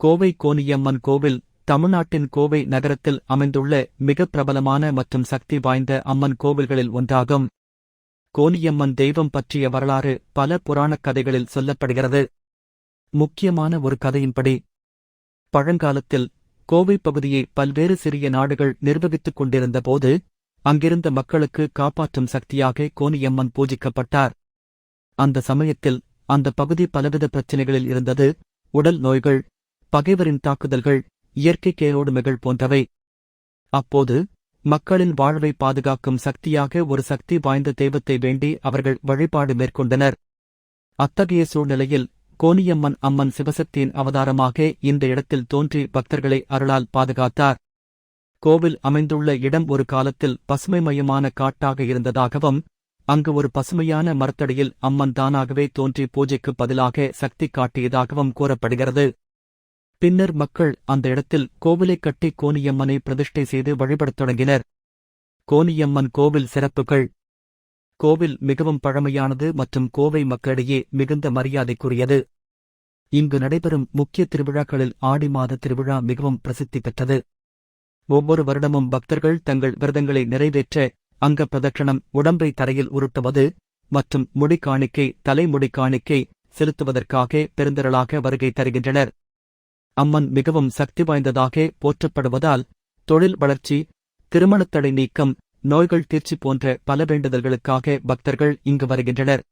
கோவை கோனியம்மன் கோவில் தமிழ்நாட்டின் கோவை நகரத்தில் அமைந்துள்ள மிக பிரபலமான மற்றும் சக்தி வாய்ந்த அம்மன் கோவில்களில் ஒன்றாகும். கோனியம்மன் தெய்வம் பற்றிய வரலாறு பல புராணக் கதைகளில் சொல்லப்படுகிறது. முக்கியமான ஒரு கதையின்படி, பழங்காலத்தில் கோவை பகுதியை பல்வேறு சிறிய நாடுகள் நிர்வகித்துக் கொண்டிருந்தபோது அங்கிருந்த மக்களுக்கு காப்பாற்றும் சக்தியாக கோனியம்மன் பூஜிக்கப்பட்டார். அந்த சமயத்தில் அந்த பகுதி பலவித பிரச்சினைகளில் இருந்தது. உடல் நோய்கள், பகைவரின் தாக்குதல்கள், இயற்கை கேரோடுமைகள் போன்றவை. அப்போது மக்களின் வாழ்வை பாதுகாக்கும் சக்தியாக ஒரு சக்தி வாய்ந்த தெய்வத்தை வேண்டி அவர்கள் வழிபாடு மேற்கொண்டனர். அத்தகைய சூழ்நிலையில் கோனியம்மன் அம்மன் சிவசக்தியின் அவதாரமாக இந்த இடத்தில் தோன்றி பக்தர்களை அருளால் பாதுகாத்தார். கோவில் அமைந்துள்ள இடம் ஒரு காலத்தில் பசுமைமயமான காட்டாக இருந்ததாகவும், அங்கு ஒரு பசுமையான மரத்தடியில் அம்மன் தானாகவே தோன்றி பூஜைக்கு பதிலாக சக்தி காட்டியதாகவும் கூறப்படுகிறது. பின்னர் மக்கள் அந்த இடத்தில் கோவிலைக் கட்டி கோனியம்மனை பிரதிஷ்டை செய்து வழிபடத் தொடங்கினர். கோனியம்மன் கோவில் சிறப்புகள். கோவில் மிகவும் பழமையானது மற்றும் கோவை மக்களிடையே மிகுந்த மரியாதைக்குரியது. இங்கு நடைபெறும் முக்கிய திருவிழாக்களில் ஆடி மாத திருவிழா மிகவும் பிரசித்தி பெற்றது. ஒவ்வொரு வருடமும் பக்தர்கள் தங்கள் விரதங்களை நிறைவேற்ற அங்க பிரதட்சணம், உடம்பை தரையில் உருட்டுவது மற்றும் முடிக்காணிக்கை, தலைமுடி காணிக்கை செலுத்துவதற்காக பெருந்திரளாக வருகை தருகின்றனர். அம்மன் மிகவும் சக்தி வாய்ந்ததாக போற்றப்படுவதால் தொழில் வளர்ச்சி, திருமணத்தடை நீக்கம், நோய்கள் தீர்ச்சி போன்ற பல வேண்டுதல்களுக்காக பக்தர்கள் இங்கு வருகின்றனர்.